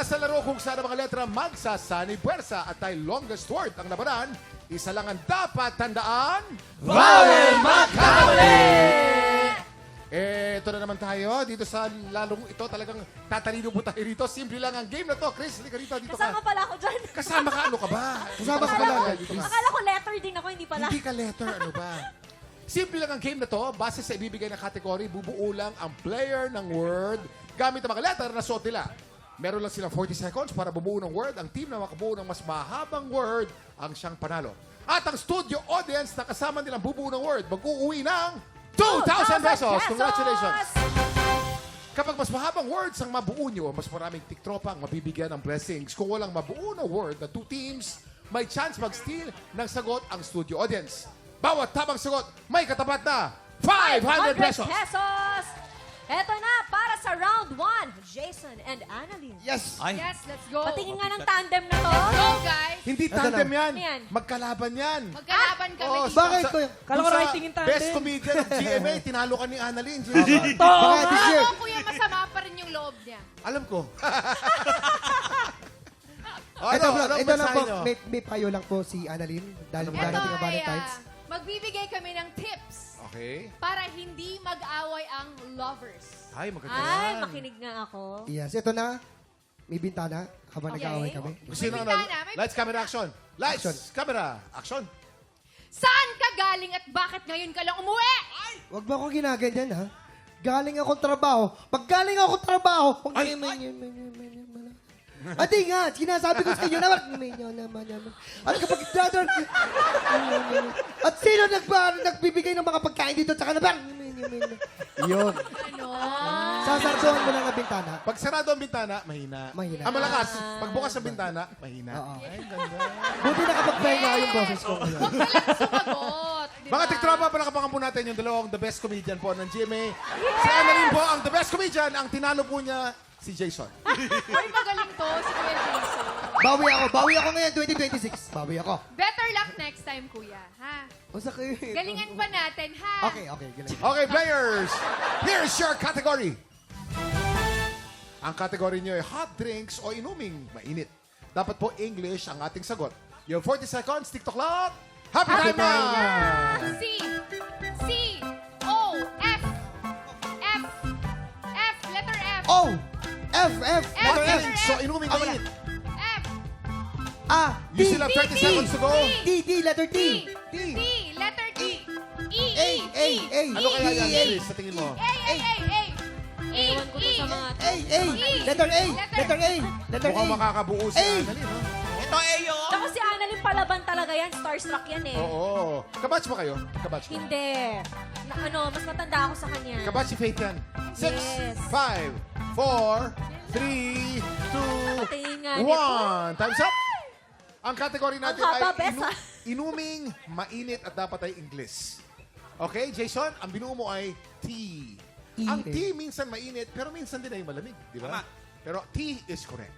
sa laro kung saan ang mga letra magsasani puwersa at tayo longest word ang labanan, isa lang ang dapat tandaan. Bawal magkamali! Ito na naman tayo. Dito sa lalong ito, talagang tatalino po tayo rito. Simple lang ang game na to. Chris, halika rito. Dito Kasama ka. pala ako dyan. Kasama ka, ano ka ba? Kasama ka pala. Akala ko letter din ako, hindi pala. Hindi ka letter, ano ba? Simple lang ang game na to. Base sa ibibigay na category, bubuo lang ang player ng word gamit ang mga letter na suot nila. Meron lang silang 40 seconds para bumuo ng word. Ang team na makabuo ng mas mahabang word ang siyang panalo. At ang studio audience na kasama nilang bubuo ng word, mag-uuwi ng 2,000 pesos! Congratulations! Kapag mas mahabang words ang mabuo nyo, mas maraming tiktropa ang mabibigyan ng blessings. Kung walang mabuo na word na two teams, may chance mag-steal ng sagot ang studio audience. Bawat tamang sagot, may katapat na 500 pesos! Eto na, para sa round 1, Jason and Annalyn. Yes! Yes, let's go. Patingin nga ng tandem na to. Let's go, guys. Hindi Ito tandem na. yan. Ano yan? Magkalaban yan. Magkalaban kami Oo, dito. Bakit ko yung... Kala ko Sa writing in tandem. Best comedian of GMA, tinalo ka ni Annalyn. Baka this year. Ako, kuya, masama pa rin yung loob niya. Alam ko. Ito lang mensahe po, nyo? may payo lang po si Annalyn dahil Ito darating ang ay, Valentine's. magbibigay kami ng tips Okay. para hindi mag-away ang lovers. Ay, maganda Ay, yan. makinig nga ako. Yes, ito na. May bintana habang Okay. nag-aaway kami. Sino May ano? bintana, may Lights, camera, action. Lights, Action. camera, action. Saan ka galing at bakit ngayon ka lang umuwi? Huwag mo ako ginaganyan, ha? Galing akong trabaho. Pag galing akong trabaho, Ay! Ati nga, sinasabi ko sa inyo naman. At kapag at sino nagbibigay ng mga pagkain dito sa kanabar? Yun. Ano? Sasarsuhan mo lang ang bintana. Pag sarado ang bintana, mahina. Mahina. Ang malakas. Pag bukas ang bintana, mahina. Oo. Ay, ganda. Buti nakapag-play na yung boses ko ngayon. Huwag ka lang sumagot. Di Mga ba? tiktropa, palakapakan po natin yung dalawang the best comedian po ng GMA. Si Annalyn po ang the best comedian. Ang tinalo po niya, si Jason. Ay, magaling to, si Kuya Jason. Bawi ako ngayon, 2026. Bawi ako. Better luck next time, kuya. Ha? O sakit. Galingan pa natin, ha? Okay, galing. Okay, players. Here's your category. Ang category niyo ay hot drinks o inuming mainit. Dapat po English ang ating sagot. You have 40 seconds. TikTok clock. Happy time na! C. C. O. F. F. F. Letter F. O! F! Letter F. F. So, inuming mainit. F. A! You D! still have 30 seconds to go. D! Letter T. D! T. Letter T. E. A! A! A! Ano kaya yan, A! Chris, sa tingin mo? A. A. A. A. E. Ewan ko to sa mga... A! A! Letter A! Letter A! Letter A! Mukhang makakabuo si Ay! Annalyn, no? Tsaka si Annalyn palaban talaga yan. Starstruck yan eh. Oo. Kabatch ba kayo? Kabatch ko. Hindi. Mas matanda ako sa kanya. Kabatch si Faith yan. 6, Yes. 5, 4, 3, 2, Patingin nga niya po. 1. Time's up! Ang category natin Ang haba, ay Besa. inuming, mainit at dapat ay English. Okay, Jason, ang binuo mo ay tea. Ang tea minsan mainit, pero minsan din ay malamig, di ba? Pero tea is correct.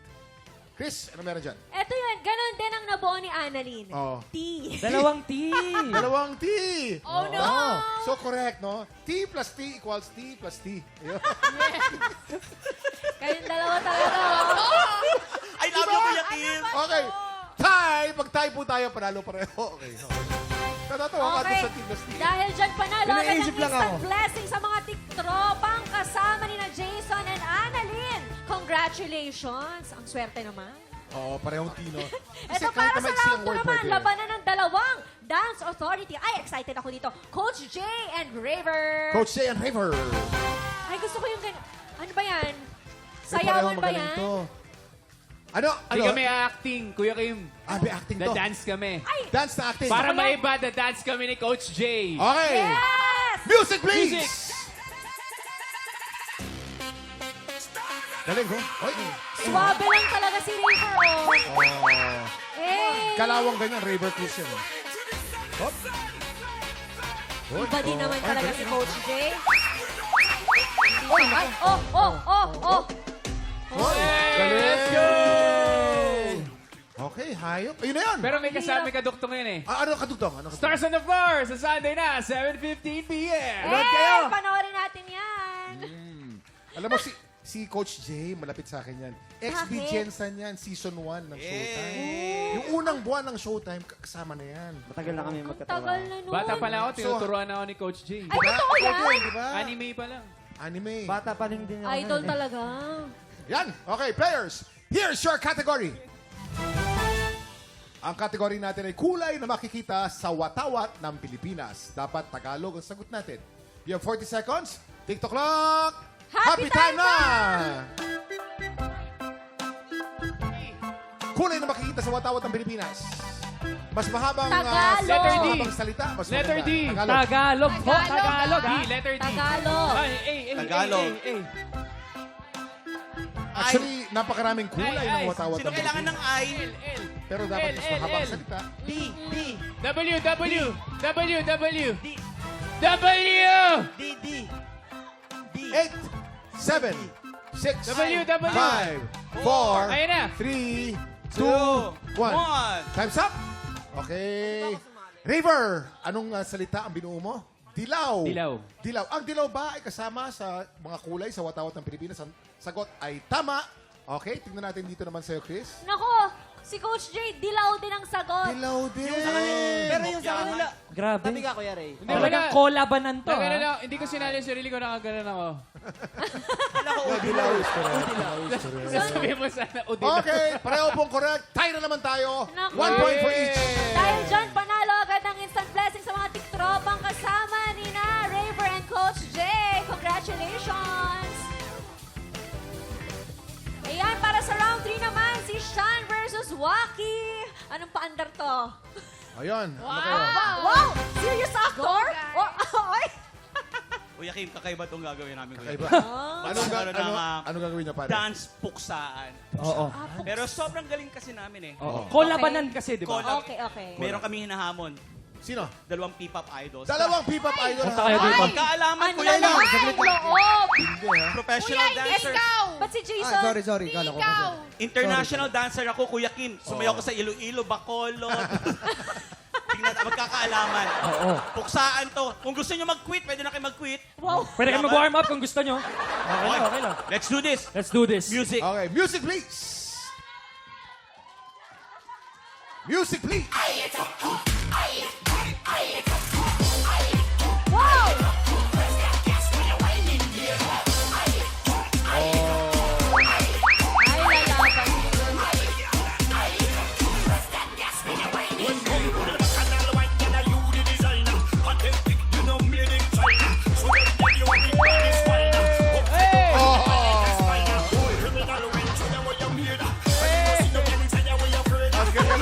Chris, ano meron dyan? Eto yun, ganon din ang nabuo ni Annalyn. Oh. T. Dalawang T. Dalawang tea! Oh, no. So correct, no? T plus T equals T plus T. Ayun. Kayong dalawa talaga. I love you, Kuya Kim. Okay. Tie! Pag tie po tayo, panalo pareho. Okay. Natatawa ka doon Okay. sa T plus T. Dahil dyan panalo agad ng Iniisip lang instant ako. blessing sa mga tiktropang kasama ni na Jason and Annalyn. Congratulations! Ang swerte naman. Oo, parehong T, no? Kasi Ito kahit para sa maiksi ang round 2 word naman, pwede. labanan ng dalawang Dance Authority. Ay, excited ako dito. Coach J and Raver. Coach Jay and Raver. Ay, gusto ko yung ganyan. Ano ba yan? Eh, Sayawan parehong ba magaling yan? to. Ano? Hindi kami acting, Kuya Kim. May acting to. Da-dance kami. Ay, Dance na acting. Para yan. maiba, da-dance kami ni Coach J. Okay. yes! Music, please! Music. Galing, ho? Oy. Swabe lang talaga si Raver, oh. Eh, Kalawang ganyan, Raver Cruz yan. eh. Hop. iba din naman Ay, talaga galing, si no? Coach J. Ay, oh. Hoy, galing. Let's go! Okay, hayop. Ayun na yan. Pero may kasama kadugtong yun eh. Ano kadugtong? Ano kadugtong? Stars on the Floor sa Sunday na, 7:15 p.m. Eh, panoorin natin yan. Alam mo, Si Coach Jay, malapit sa akin yan. XB Bakit? Jensen yan, season 1 ng Showtime. Yung unang buwan ng Showtime, kasama na yan. Matagal na kami Ang magkatrabaho. tagal na nun. Bata pa lang ako, tinuturuan na ako ni Coach J. Ay, totoo yan? Okay, di ba? Anime pa lang. Anime. Bata pa rin din ako. Idol nun eh. talaga. Yan. Okay, players. Here's your category. Ang category natin ay kulay na makikita sa watawat ng Pilipinas. Dapat Tagalog ang sagot natin. You have 40 seconds. TikTok clock. Happy time time na! Kulay na makikita sa watawat ng Pilipinas. Mas mahabang Tagalog. Letter D. mahabang salita. Mas Letter maganda. D. Tagalog. Tagalog po. Tagalog, D, ha? letter D. Tagalog. Ay, Tagalog. Actually, napakaraming kulay Ay, ng ay. watawat Sino ng kailangan ng I? L. Pero dapat mas mahabang L. salita. D. D. W. W. W. W. D. W. D. D. D. 8, 7, 6, W. 5, 4, Ayun na. 3, 2, 1. 1. Time's up! Okay. River, anong salita ang binuo mo? Dilaw. Dilaw. Dilaw. Ang dilaw ba ay kasama sa mga kulay sa watawat ng Pilipinas? Ang sagot ay tama. Okay, tingnan natin dito naman sa'yo, Chris. Nako, si Coach J, dilaw din ang sagot. Dilaw din. Pero yung sa kanila. Grabe. Tabi ka, Kuya Ray. Hindi, Talagang wala. kolabanan to, Nagano ha? lang, hindi ko sinali yung sarili ko, nakaganan ako. Kala ko, Dilaw is correct. Sabi mo sana, o dilaw. Okay, pareho pong correct. Tie na naman tayo. Naku. 1 point for each. Dahil dyan, panalo agad ng instant blessing sa mga tiktropang kasama ni na Raver and Coach J. Congratulations! Ayan, para sa round 3 naman, si Sean versus Waki. Anong paandar to? Ayun. Ano kayo? Wow! Serious actor? Oy! Kuya Kim, kakaiba itong gagawin namin. Kuya. Kakaiba. Ah. Anong gagawin niya, pare? Dance puksaan. Oo. Pero sobrang galing kasi namin eh. Oo. Kolabanan kasi, di ba? Kola- Okay, okay. Meron kami hinahamon. Sino? 2 P-pop idols. Dalawang P-pop idol. Punta kayo dito. Magkaalaman, Ang Kuya Kim. lalaking loob! Hindi, ha? Professional dancer. Ba't si Jason? Sorry. Kala ko. International dancer ako, Kuya Kim. Sumayaw ko sa Iloilo, Bacolod. Tingnan, magkakaalaman. Oo. Puksaan to. Kung gusto nyo mag-quit, pwede na kayo mag-quit. Wow! Pwede kayo mag-warm up kung gusto nyo. Okay lang. Let's do this. Let's do this. Music. Okay, music please. Music please. Wow! Ay, lalaban. Ang galing.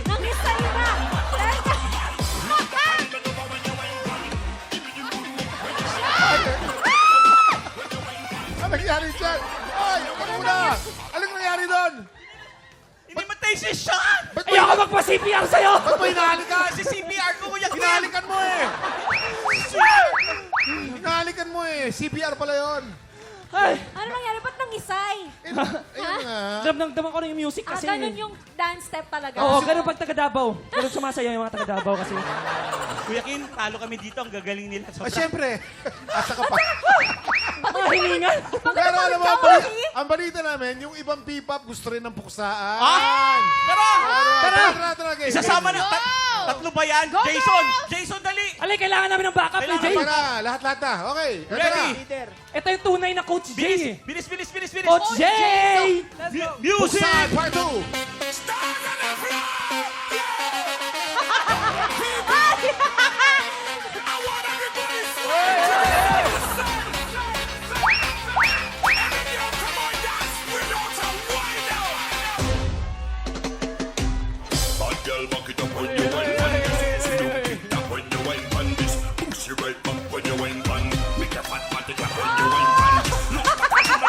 Nangisay na! Ano nangyari dyan? Ay, ano muna? Anong nangyari doon? Hindi matay si Sean! Ba't mo, Ayoko magpa-CPR sa'yo! ba't mo hinahalikan? Si CPR ko, Kuya Kim! Hinahalikan mo eh. Hinahalikan mo eh. CPR pala yun. Ay, Ano nangyari? Ba't nangisay? Ayun nga. damdam ko na yung music kasi. Ganun yung dance step talaga. Oo, ganun pag taga-Davao. Ganun sumasayaw yung mga taga-Davao kasi. Kuya Kim, talo kami dito. Ang gagaling nila. Ah, syempre. Asa ka pa. Mga hininga. Pero alam mo, Ikaw, Wally? ang balita namin, yung ibang P-pop gusto rin ng puksaan. Ah! Tara! Tara, game. Isasama na. Tatlo ba yan? Jason! Jason, dali! Alay, kailangan namin ng backup ni Jay. Para, lahat na. Okay. eto Ready? na. Ito yung tunay na Coach Jay. Bilis! Coach Jay! Music! Puksaan, part 2. Bad girl, back it up when you wine pan this. You kick up when you wine pan this. Push it right back when you wine pan. Make your fat body clap when you wine pan.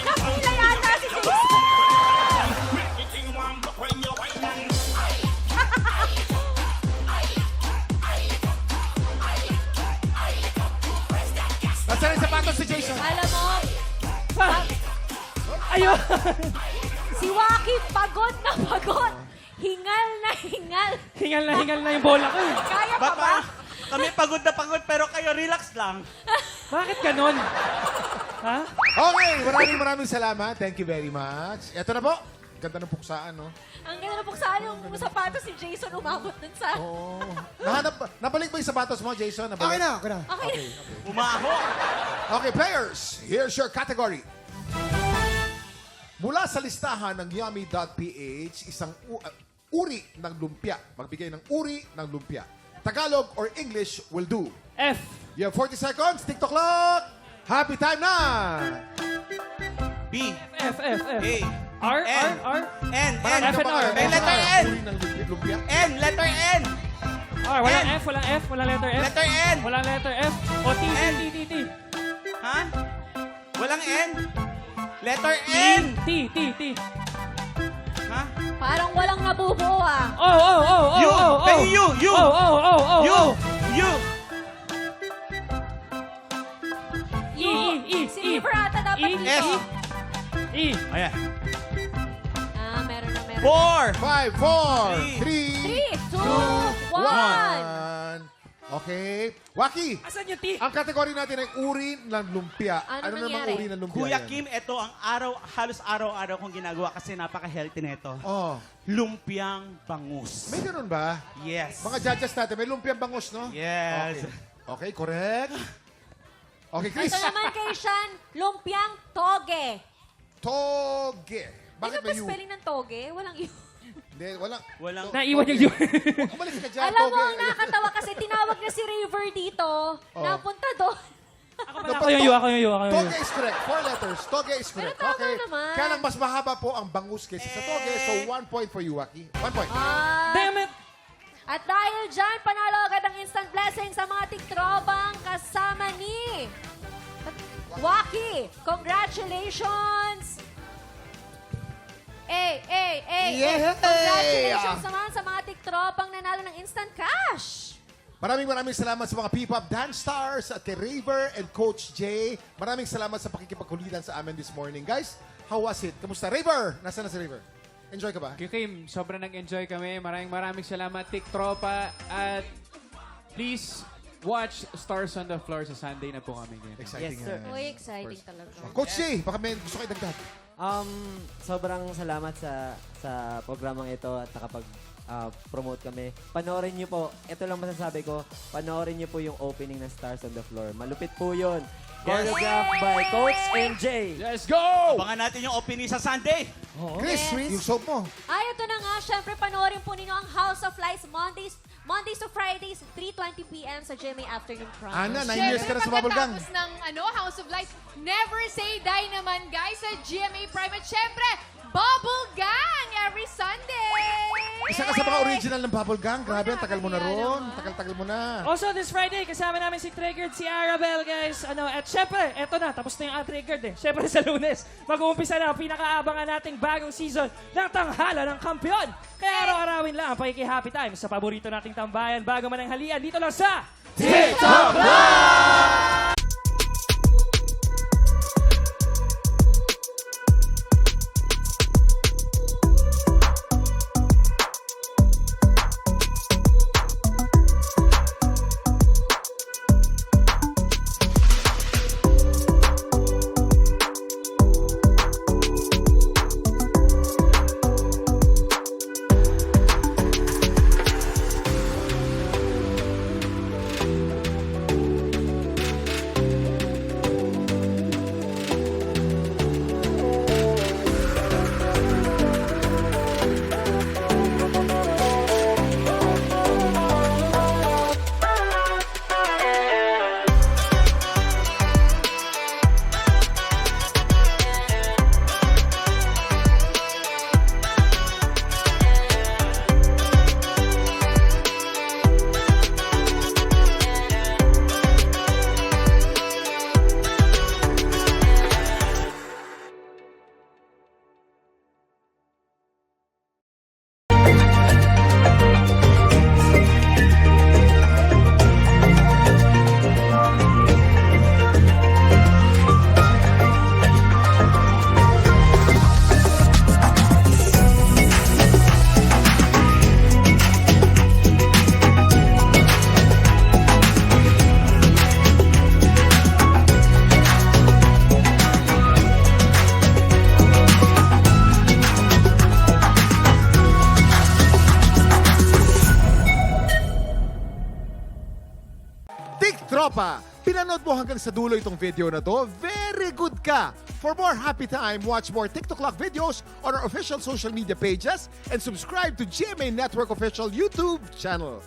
Napila yata si Jason. Make the thing warm up when you wine pan. Nasaan yung sapatos si Jason? Alam mo, Ayun! si Waki pagod na pagod. Hingal na hingal. Hingal na yung bola ko eh. Kaya pa ba? Kami pagod na pagod, pero kayo relax lang. Bakit ganon? Ha? Okay, maraming salamat. Thank you very much. Ito na po. Ganda ng puksaan, no? Ang ganda na saan yung sapatos ni Jason umabot dun sa... Oo. Nabalik ba yung sapatos mo, Jason? Okay na, okay na. Okay. Umaho. Okay, players, here's your category. Mula sa listahan ng Yummy.ph, isang uri ng lumpia. Magbigay ng uri ng lumpia. Tagalog or English will do. F. You have 40 seconds. TikTok clock. Happy time na! B. F. A. R. N. N. Marami F ka and ba? R. May letter N. Uri ng lumpia. N. Letter N. R. Walang N. F, walang F, walang letter F. Letter N. Walang letter F. O T. Ha? Walang N. Letter N. T. Ha? Parang walang nabubuo ah. U. May U. U. U. U. Si River ata dapat E. dito. S. E. Ayan. Meron na. 4. 5, 4, 3, 3, 2, 1. 1. Okay. Waki, Asan yung T? ang kategory natin ay uri ng lumpia. Ano namang nangyari? uri ng lumpia Kuya yan? Kim, ito ang halos araw-araw kong ginagawa kasi napaka-healthy nito. Oh, Lumpiang bangus. may ganun ba? Yes. Mga judges natin, may lumpiang bangus, no? Yes. Okay, correct. Okay, Chris. Ito naman kay Sean, lumpiang toge. Toge. Bakit Ano ba may U? spelling ng toge? Walang U. Hindi, walang. Walang... Naiwan yung U. Umalis ka dyan, Alam mo, Toge. ang nakakatawa kasi tinawag na si River dito. Napunta doon. Ako yung U. Toge is correct. 4 letters. Toge is correct. Pero tama Okay. naman. Kaya lang mas mahaba po ang bangus kaysa sa toge. So, 1 point for you, Waki. 1 point. Damn it! At dahil dyan, panalo agad ang instant blessing sa mga tiktropang kasama ni Waki. Congratulations! Yay! Congratulations naman sa mga tiktropang nanalo ng instant cash. Maraming salamat sa mga P-Pop Dance Stars at kay Raver and Coach Jay. Maraming salamat sa pakikipagkulitan sa amin this morning. Guys, how was it? Kamusta? Raver! Nasaan na si Raver? Enjoy ka ba? Kim, sobrang nag-enjoy kami. Maraming salamat, Tiktropa. At please watch Stars on the Floor sa Sunday na po kami ngayon. Exciting. Yes, sir. yan. Uy, exciting talaga. Coach Jay, baka may gusto kayo dagdag. Sobrang salamat sa programang ito at nakapag promote kami. Panoorin niyo po, ito lang masasabi ko, panoorin niyo po yung opening ng Stars on the Floor. Malupit po yun. Choreographed by Coach MJ. Let's go! Abangan natin yung opening sa Sunday. Chris, Yes. yung soap mo. Ay, ito na nga. Siyempre, panoorin po ninyo ang House of Lies Mondays to Fridays, 3:20 p.m. sa GMA Afternoon Prime. Ana, 9 years ka na sa Bubblegang. Pagkatapos ng House of Lights, Never Say Die naman, guys, sa GMA Prime. At syempre, Bubblegang every Sunday! Isa ka sa mga original ng Bubblegang. Grabe, ang tagal mo na ron. Tagal-tagal mo na. Also, this Friday, kasama namin si Triggered, si Arabelle, guys. At syempre, eto na, tapos na yung Triggered eh. Syempre sa Lunes, mag-uumpisa na ang pinakaabangan nating bagong season ng Tanghala ng Kampiyon. Kaya araw-arawin lang ang pakiki-happy time sa paborito nating tambayan bago mananghalian dito lang sa TikTok Live! Tropa, pinanood mo hanggang sa dulo itong video na to? Very good ka! For more happy time, watch more TikTok Clock videos on our official social media pages and subscribe to GMA Network official YouTube channel.